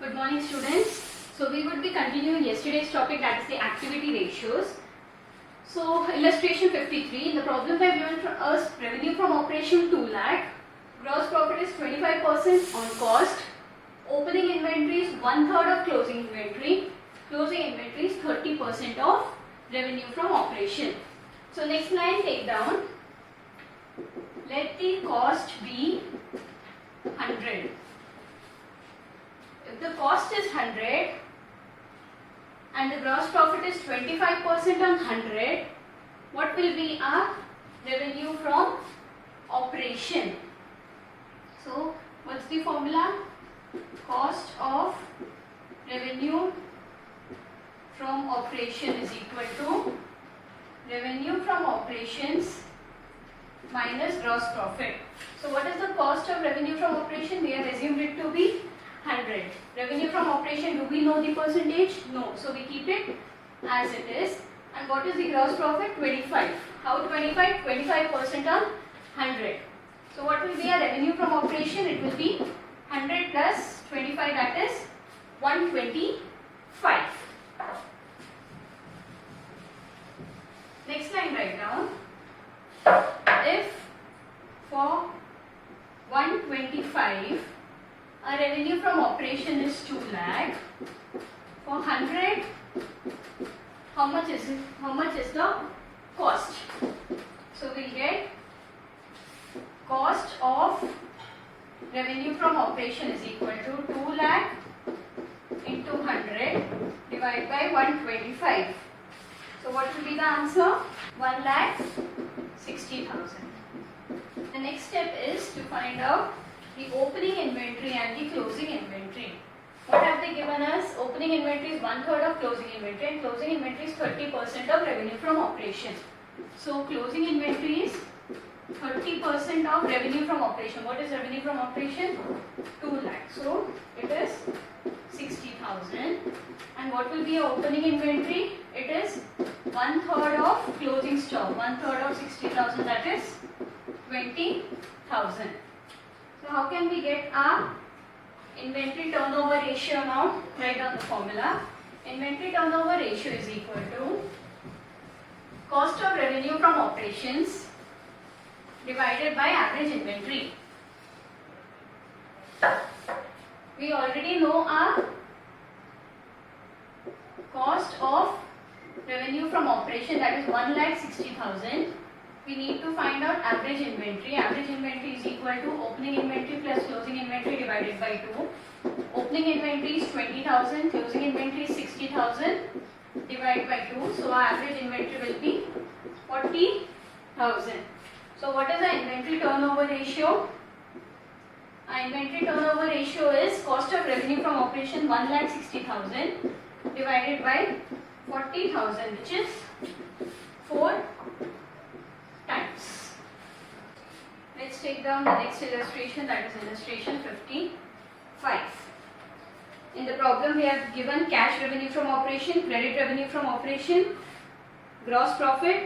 Good morning, students. So we would be continuing yesterday's topic, that is the activity ratios. So illustration 53, in the problem they have given for us revenue from operation 2 lakh, gross profit is 25% on cost, opening inventory is 1/3 of closing inventory is 30% of revenue from operation. So next line, take down, let the cost be 100. If the cost is 100 and the gross profit is 25% on 100, what will be our revenue from operation? So what's the formula? Cost of revenue from operation is equal to revenue from operations minus gross profit. So what is the cost of revenue from operation? We have assumed it to be 100. Revenue from operation, do we know the percentage? No. So we keep it as it is. And what is the gross profit? 25. How 25? 25% on 100. So what will be our revenue from operation? It will be 100 plus 25, that is 125. Next line, write down. If for 125 our revenue from operation is 2 lakh, for 100 how much is it? How much is the cost? So we'll get cost of revenue from operation is equal to 2 lakh into 100 divided by 125. So what will be the answer? 1,60,000. The next step is to find out the opening inventory and the closing inventory. What have they given us? Opening inventory is 1/3 of closing inventory and closing inventory is 30% of revenue from operation. So closing inventory is 30% of revenue from operation. What is revenue from operation? 2 lakh. So it is 60,000. And what will be opening inventory? It is 1/3 of closing stock. 1/3 of 60,000, that is 20,000. So how can we get our inventory turnover ratio now? Write down the formula. Inventory turnover ratio is equal to cost of revenue from operations divided by average inventory. We already know our cost of revenue from operation, that is 1,60,000. We need to find out average inventory. Average inventory is equal to opening inventory plus closing inventory divided by 2. Opening inventory is 20,000, closing inventory is 60,000 divided by 2. So our average inventory will be 40,000. So what is our inventory turnover ratio? Our inventory turnover ratio is cost of revenue from operation 1,60,000 divided by 40,000, which is 4 times. Let's take down the next illustration, that is illustration 55. In the problem we have given cash revenue from operation, credit revenue from operation, gross profit,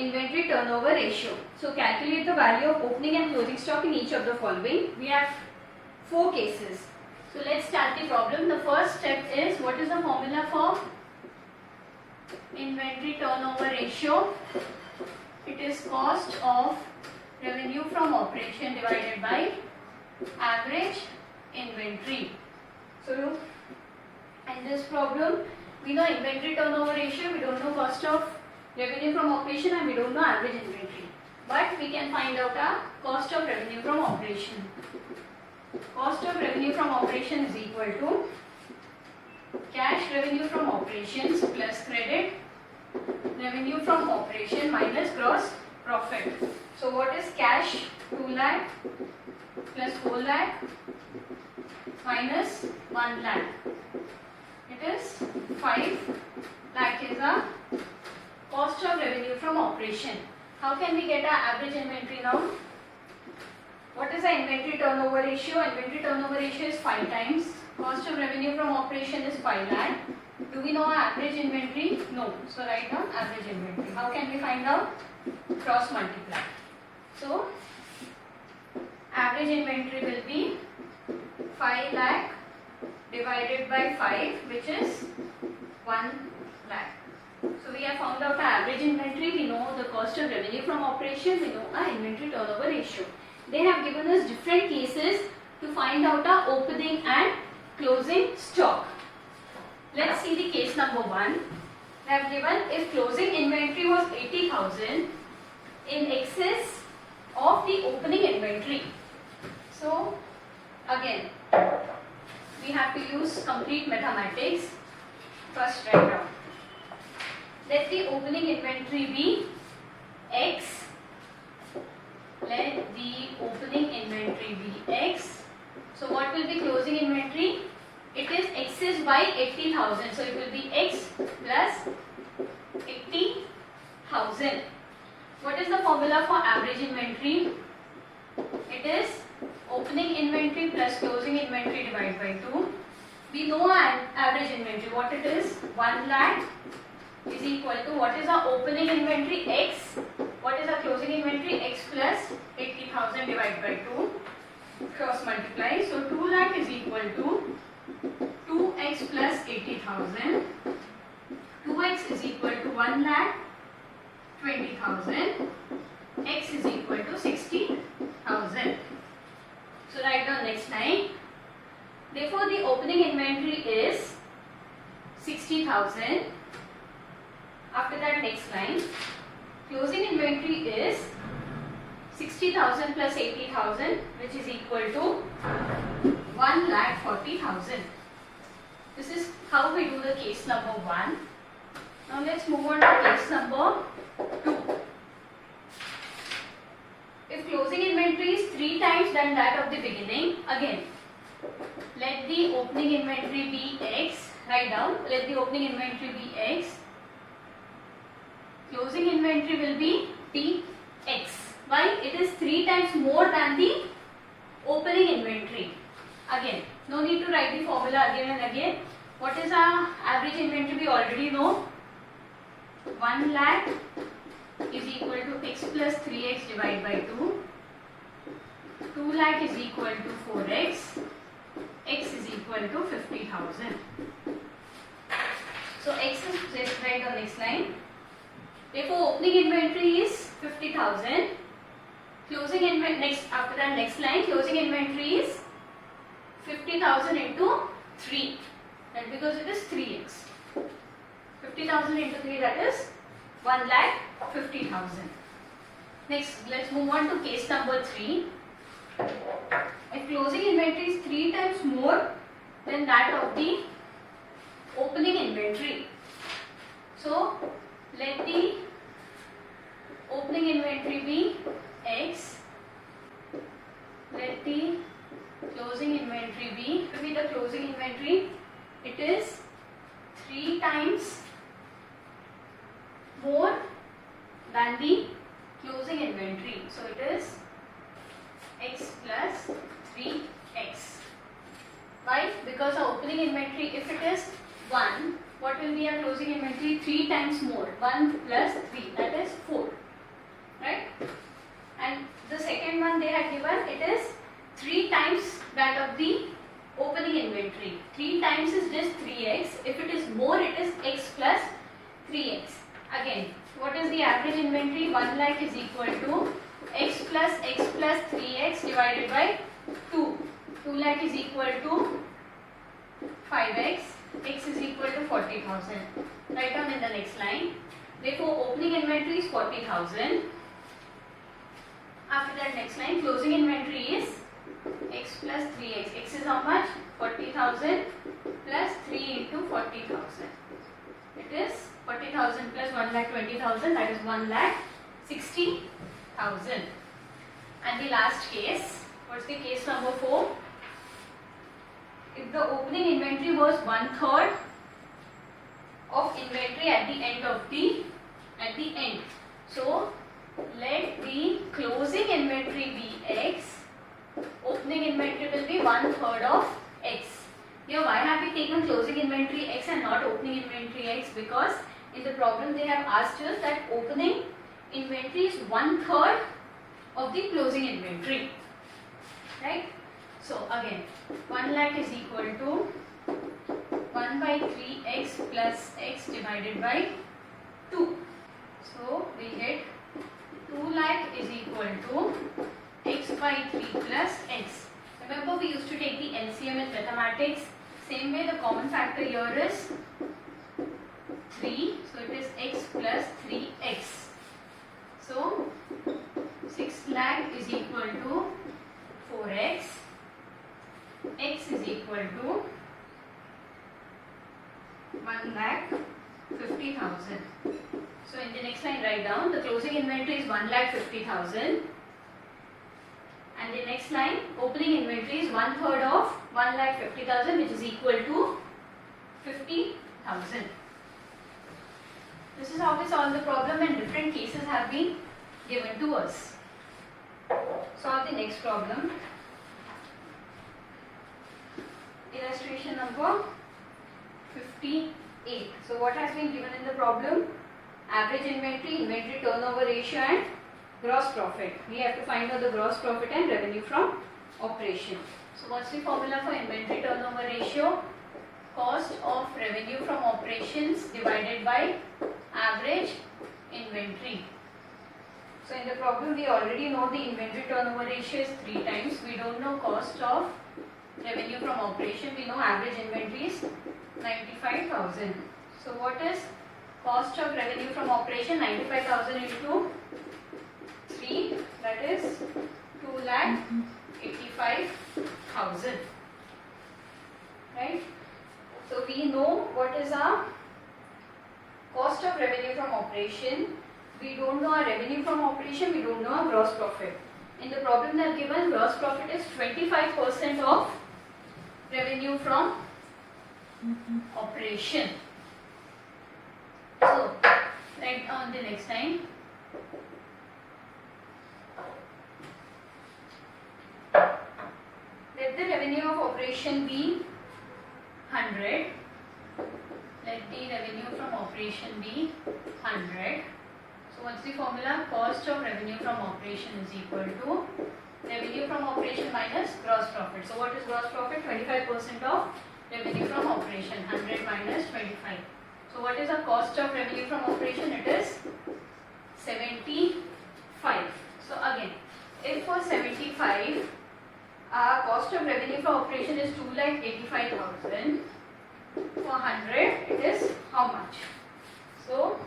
inventory turnover ratio. So calculate the value of opening and closing stock in each of the following. We have 4 cases. So let's start the problem. The first step is, what is the formula for inventory turnover ratio? It is cost of revenue from operation divided by average inventory. So in this problem, we know inventory turnover ratio, we don't know cost of revenue from operation, and we don't know average inventory. But we can find out our cost of revenue from operation. Cost of revenue from operation is equal to cash revenue from operations plus credit revenue from operation minus gross profit. So what is cash? 2 lakh plus 4 lakh minus 1 lakh. It is 5 lakh is our cost of revenue from operation. How can we get our average inventory now? What is our inventory turnover ratio? Inventory turnover ratio is 5 times. Cost of revenue from operation is 5 lakh. Do we know our average inventory? No. So write down average inventory. How can we find out? Cross multiply. So average inventory will be 5 lakh divided by 5, which is 1 lakh. So we have found out our average inventory, we know the cost of revenue from operation, we know our inventory turnover ratio. They have given us different cases to find out our opening and closing stock. Let's see the case number 1. They have given if closing inventory was 80,000 in excess of the opening inventory. So again, we have to use complete mathematics. First write down. Let the opening inventory be X. Let the opening inventory be X. So what will be closing inventory? It is excess by 80,000. So it will be X plus 80,000. What is the formula for average inventory? It is opening inventory plus closing inventory divided by 2. We know our average inventory. What it is? 1 lakh is equal to, what is our opening inventory? X. What is our closing inventory? X plus 80,000 divided by 2. Cross multiply. So 2 lakh is equal to 2x plus 80,000. 2x is equal to 1 lakh 20,000. X is equal to 60,000. So write down next line. Therefore, the opening inventory is 60,000. After that, next line. Closing inventory is 60,000 plus 80,000, which is equal to 1,40,000. This is how we do the case number 1. Now let's move on to case number 2. If closing inventory is 3 times than that of the beginning, again, let the opening inventory be X. Write down, let the opening inventory be X. Closing inventory will be TX. Why? It is 3 times more than the opening inventory. Again, no need to write the formula again and again. What is our average inventory? We already know. 1 lakh is equal to X plus 3x divided by 2. 2 lakh is equal to 4x. X is equal to 50,000. So X is, let's write on next line. Therefore, opening inventory is 50,000. Closing inventory, after that next line, closing inventory is 50,000 into 3. That because it is 3x. 50,000 into 3, that is 1,50,000. Next, let's move on to case number 3. If closing inventory is 3 times more than that of the opening inventory. So, let the opening inventory be X. Let the closing inventory be, to be the closing inventory, it is 3 times more than the closing inventory. So it is X plus 3x. Why? Because our opening inventory, if it is 1, what will be our closing inventory? 3 times more. 1 plus 3, that is 4. Right? And the second one they had given, it is 3 times that of the opening inventory. 3 times is just 3x. If it is more, it is x plus 3x. Again, what is the average inventory? 1 lakh is equal to x plus 3x divided by 2. 2 lakh is equal to 5x. X is equal to 40,000. Write down in the next line. Therefore, opening inventory is 40,000. After that, next line, closing inventory is x plus 3x. X is how much? 40,000 plus 3 into 40,000. It is 40,000 plus 1,20,000, that is 1,60,000. And the last case, what's the case number 4? If the opening inventory was 1/3 of inventory at the end of the end. So let the closing inventory be x. Opening inventory will be 1/3 of x. Here, why have we taken closing inventory x and not opening inventory x? Because in the problem they have asked us that opening inventory is 1/3 of the closing inventory. Right? So again, 1 lakh is equal to by 3x plus x divided by 2. So we get 2 lakh is equal to x by 3 plus x. Remember we used to take the LCM in mathematics. Same way the common factor here is 3. So it is x plus 3x. So 6 lakh is equal to 4x. X is equal to 1,50,000. So in the next line write down the closing inventory is 1,50,000 and the next line opening inventory is 1/3 of 1,50,000 which is equal to 50,000. This is how we solve the problem and different cases have been given to us. Solve the next problem. Illustration number 58. So what has been given in the problem? Average inventory, inventory turnover ratio and gross profit. We have to find out the gross profit and revenue from operation. So what's the formula for inventory turnover ratio? Cost of revenue from operations divided by average inventory. So in the problem we already know the inventory turnover ratio is 3 times. We don't know cost of revenue from operation. We know average inventory is 95,000. So what is cost of revenue from operation? 95,000 into 3, that is 2,85,000. Right? So we know what is our cost of revenue from operation. We don't know our revenue from operation. We don't know our gross profit. In the problem they have given gross profit is 25% of revenue from operation. So write on the next line. Let the revenue of operation be 100. Let the revenue from operation be 100. So what's the formula? Cost of revenue from operation is equal to revenue from operation minus gross profit. So what is gross profit? 25% of revenue from operation. 100 minus 25. So what is the cost of revenue from operation? It is 75. So again, if for 75, our cost of revenue for operation is 2,85,000. For 100, it is how much? So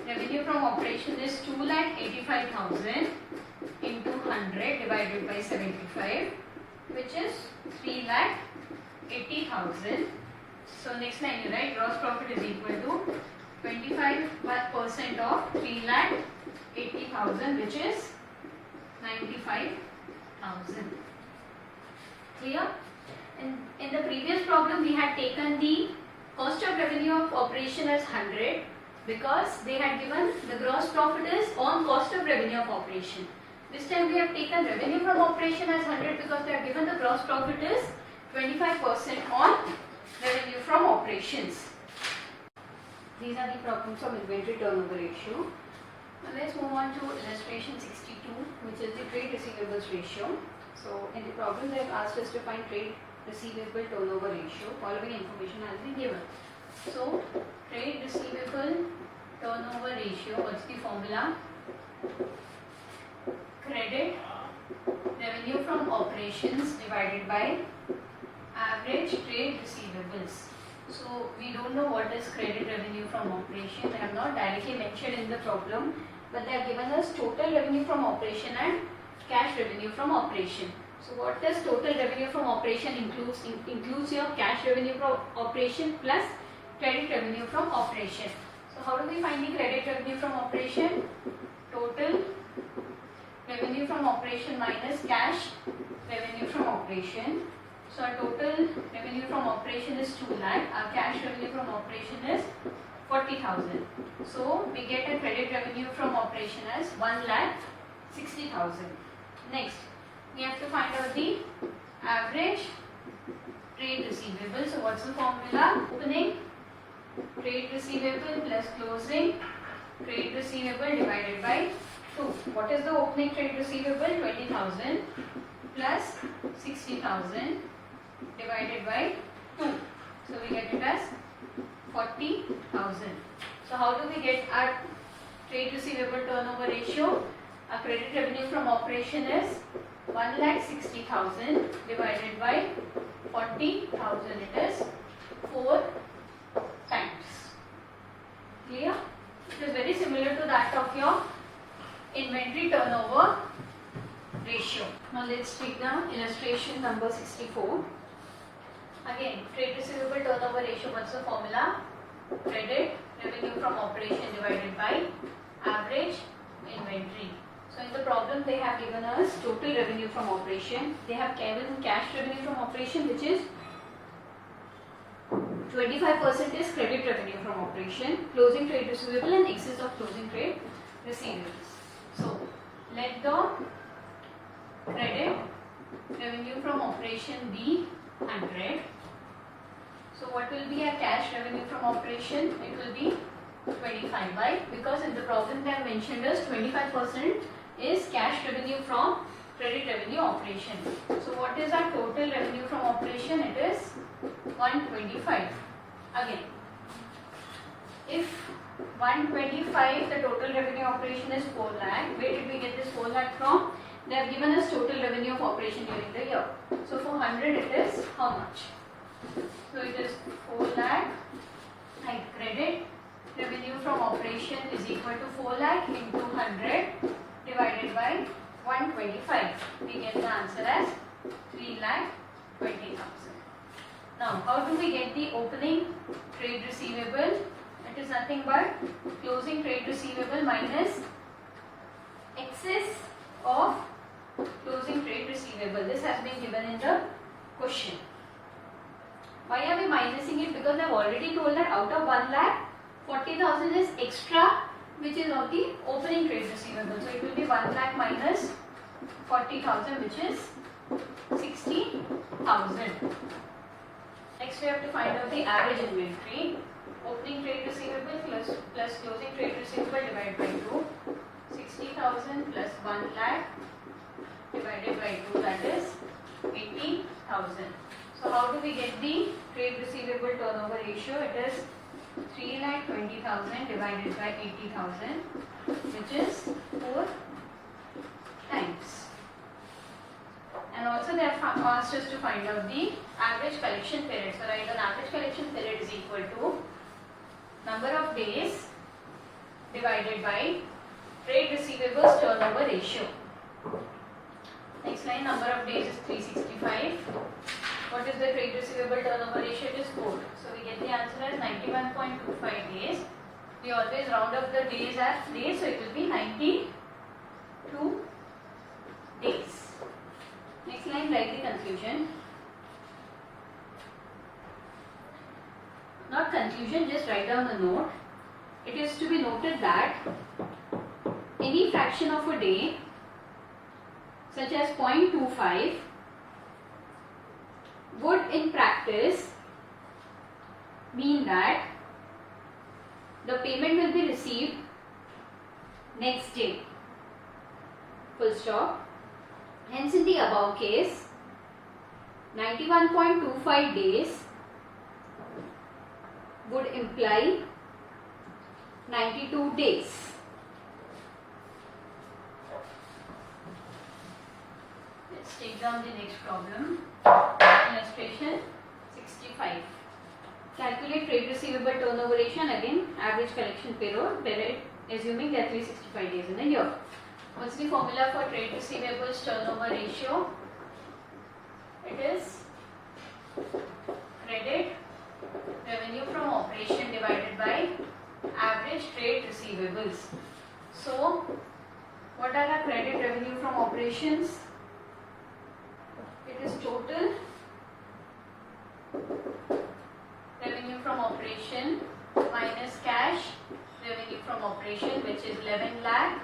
revenue from operation is 2,85,000 into 100 divided by 75, which is 3,80,000. So next line you write gross profit is equal to 25% of 3,80,000, which is 95,000. Clear? In the previous problem we had taken the cost of revenue of operation as 100 because they had given the gross profit is on cost of revenue of operation. This time we have taken revenue from operation as 100 because they have given the gross profit is 25% on revenue from operations. These are the problems of inventory turnover ratio. Now let's move on to illustration 62, which is the trade receivables ratio. So in the problem they have asked us to find trade receivable turnover ratio. Following information has been given. So trade receivable turnover ratio, what's the formula? Credit revenue from operations divided by average trade receivables. So we don't know what is credit revenue from operation. They have not directly mentioned in the problem, but they have given us total revenue from operation and cash revenue from operation. So what does total revenue from operation includes your cash revenue from operation plus credit revenue from operation. So how do we find the credit revenue from operation? Total revenue from operation minus cash revenue from operation. So our total revenue from operation is 2 lakh. Our cash revenue from operation is 40,000. So we get a credit revenue from operation as 1,60,000. Next, we have to find out the average trade receivable. So what's the formula? Opening trade receivable plus closing trade receivable divided by 2. What is the opening trade receivable? 20,000 plus 60,000 divided by 2. So we get it as 40,000. So how do we get our trade receivable turnover ratio? Our credit revenue from operation is 1,60,000 divided by 40,000. It is 4 times. Clear? It is very similar to that of your inventory turnover ratio. Now let's take down illustration number 64. Again, trade receivable turnover ratio, what's the formula? Credit revenue from operation divided by average inventory. So in the problem they have given us total revenue from operation. They have given cash revenue from operation, which is 25% is credit revenue from operation, closing trade receivable and excess of closing trade receivables. So let the credit revenue from operation be 100. So what will be our cash revenue from operation? It will be 25 by, because in the problem they have mentioned as 25% is cash revenue from credit revenue operation. So what is our total revenue from operation? It is 125. Again, if 125 the total revenue operation is 4 lakh, where did we get this 4 lakh from? They have given us total revenue of operation during the year. So for 100 it is how much? So it is 4 lakh, like credit revenue from operation is equal to 4 lakh into 100 divided by 125. We get the answer as 3,20,000. Now how do we get the opening trade receivable? It is nothing but closing trade receivable minus excess of closing trade receivable. This has been given in the question. Why are we minusing it? Because I have already told that out of 1 lakh, 40,000 is extra, which is of the opening trade receivable. So it will be 1 lakh minus 40,000, which is 60,000. Next we have to find out the average inventory. Opening trade receivable plus closing trade receivable divided by 2. 60,000 plus 1 lakh divided by 2, that is 80,000. So how do we get the trade receivable turnover ratio? It is 3,20,000 divided by 80,000, which is 4 times. And also they have asked us to find out the average collection period. So write an average collection period is equal to number of days divided by trade receivables turnover ratio. Next line, number of days is 365. What is the trade receivable turnover ratio? It is 4. So we get the answer as 91.25 days. We always round up the days as days, so it will be 92 days. Next line, write the conclusion. Not conclusion, just write down a note. It is to be noted that any fraction of a day, such as 0.25, would in practice mean that the payment will be received next day. Full stop. Hence, in the above case, 91.25 days would imply 92 days. Let's take down the next problem. Illustration 65. Calculate trade receivable turnover ratio, and again average collection period, assuming there are 365 days in a year. What's the formula for trade receivables turnover ratio? It is credit revenue from operation divided by average trade receivables. So, what are our credit revenue from operations? It is total revenue from operation minus cash revenue from operation, which is 11 lakh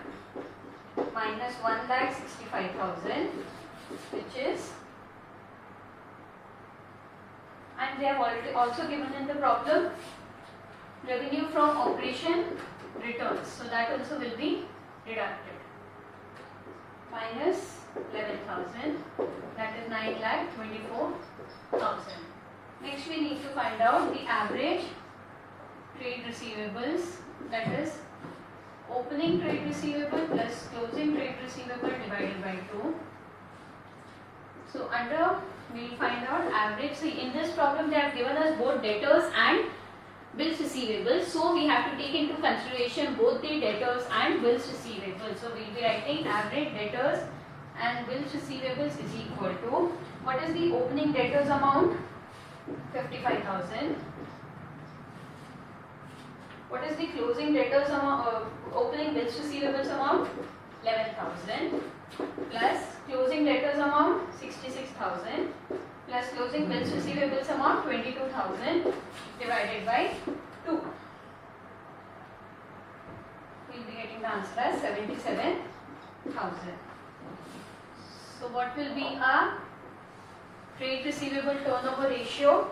minus 1,65,000, which is, and they have already also given in the problem revenue from operation returns, so that also will be deducted. Minus 11,000, that is 9,24,000. Next we need to find out the average trade receivables, that is opening trade receivable plus closing trade receivable divided by 2. So under we will find out average. See, in this problem they have given us both debtors and bills receivable, so we have to take into consideration both the debtors and bills receivable. So we will be writing average debtors and bills receivables is equal to, what is the opening debtors amount? 55,000. What is the closing debtors amount, opening bills receivables amount? 11,000 plus closing debtors amount 66,000 plus closing bills receivables amount 22,000 divided by 2. We will be getting the answer as 77,000. So what will be our trade receivable turnover ratio?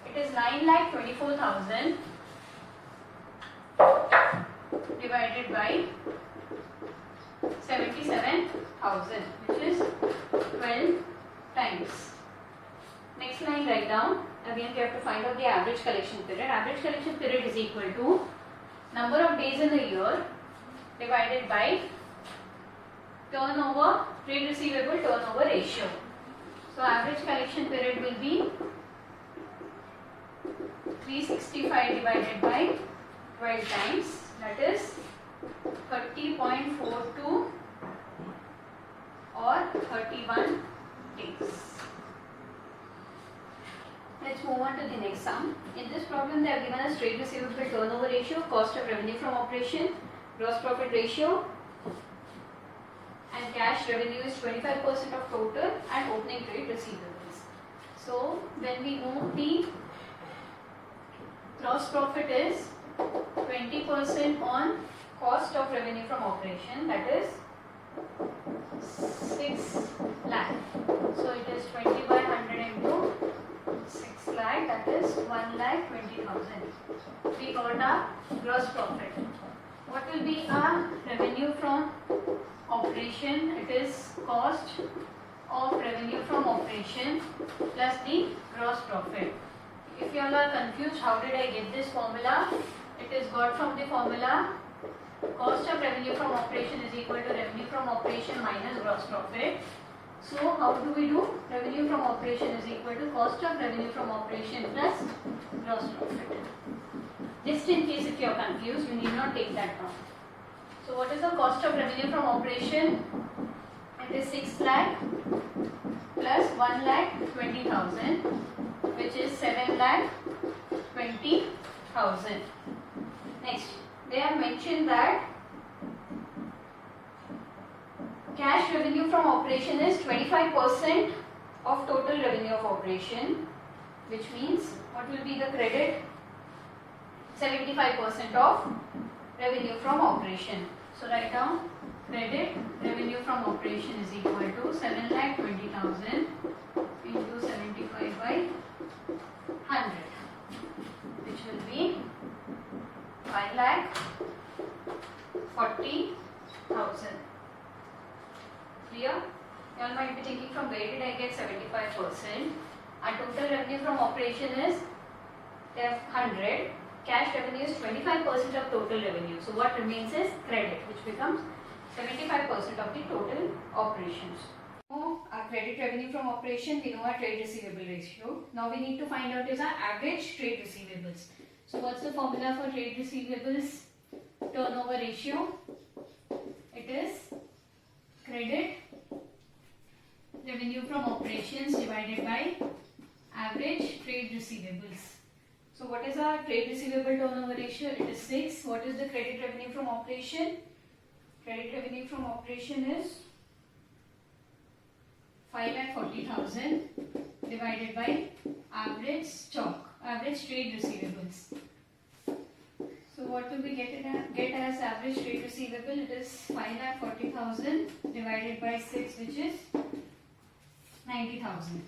It is 9,24,000 divided by 77,000, which is 12 times. Next line write down. Again we have to find out the average collection period. Average collection period is equal to number of days in the year divided by turnover, trade receivable turnover ratio. So average collection period will be 365 divided by 12 times, that is 30.42 or 31 days. Let's move on to the next sum. In this problem they have given us trade receivable turnover ratio, cost of revenue from operation, gross profit ratio, and cash revenue is 25% of total and opening trade receivables. So when we move the gross profit is 20% on cost of revenue from operation, that is 6 lakh. So it is 20 by 100 into 6 lakh, that is 1,20,000. We got our gross profit. What will be our revenue from operation? It is cost of revenue from operation plus the gross profit. If you all are confused, how did I get this formula? It is got from the formula cost of revenue from operation is equal to revenue from operation minus gross profit. So how do we do? Revenue from operation is equal to cost of revenue from operation plus gross profit. Just in case if you are confused, you need not take that down. So what is the cost of revenue from operation? It is 6 lakh plus 1,20,000, which is 7,20,000. Next, they have mentioned that cash revenue from operation is 25% of total revenue of operation, which means what will be the credit? 75% of revenue from operation. So write down credit revenue from operation is equal to 7,20,000 into 75 by 100, which will be 5,40,000. Clear? You all might be thinking, from where did I get 75%? Our total revenue from operation is 100. Cash revenue is 25% of total revenue. So what remains is credit, which becomes 75% of the total operations. Our credit revenue from operation, we know our trade receivable ratio. Now we need to find out is our average trade receivables. So what's the formula for trade receivables turnover ratio? It is credit revenue from operations divided by average trade receivables. So what is our trade receivable turnover ratio? It is 6. What is the credit revenue from operation? Credit revenue from operation is 5,40,000 divided by average stock, average trade receivables. So what will we get as average trade receivable? It is 5,40,000 divided by 6, which is 90,000.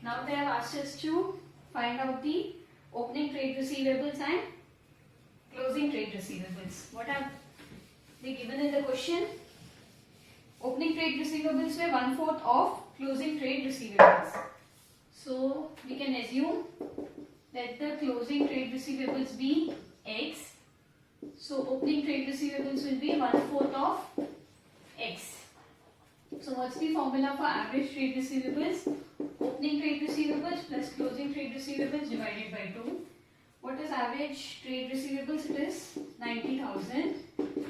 Now they have asked us to find out the opening trade receivables and closing trade receivables. What have they given in the question? Opening trade receivables were 1/4 of closing trade receivables. So we can assume that the closing trade receivables be X. So opening trade receivables will be 1/4 of X. So what's the formula for average trade receivables? Opening trade receivables plus closing trade receivables divided by 2. What is average trade receivables? It is 90,000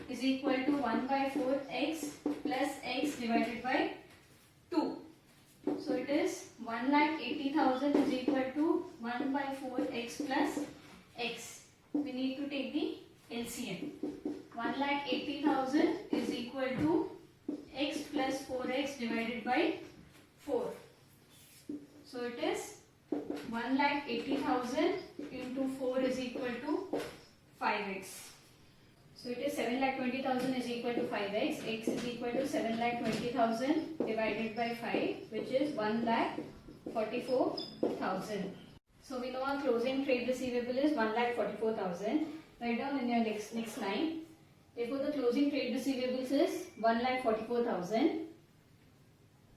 is equal to 1/4 X plus X divided by 2. So it is 1,80,000 is equal to 1/4 X plus X. We need to take the LCM. 1,80,000 is equal to X plus 4X divided by 4. So it is 1,80,000 into 4 is equal to 5X. So it is 7,20,000 is equal to 5X. X is equal to 7,20,000 divided by 5, which is 1,44,000. So we know our closing trade receivable is 1,44,000. Write down in your next line. Therefore, the closing trade receivables is 1,44,000.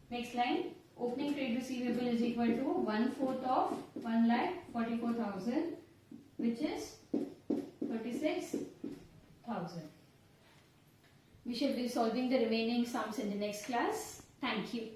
Next line. Opening trade receivable is equal to 1/4 of 1,44,000, which is 36,000. We shall be solving the remaining sums in the next class. Thank you.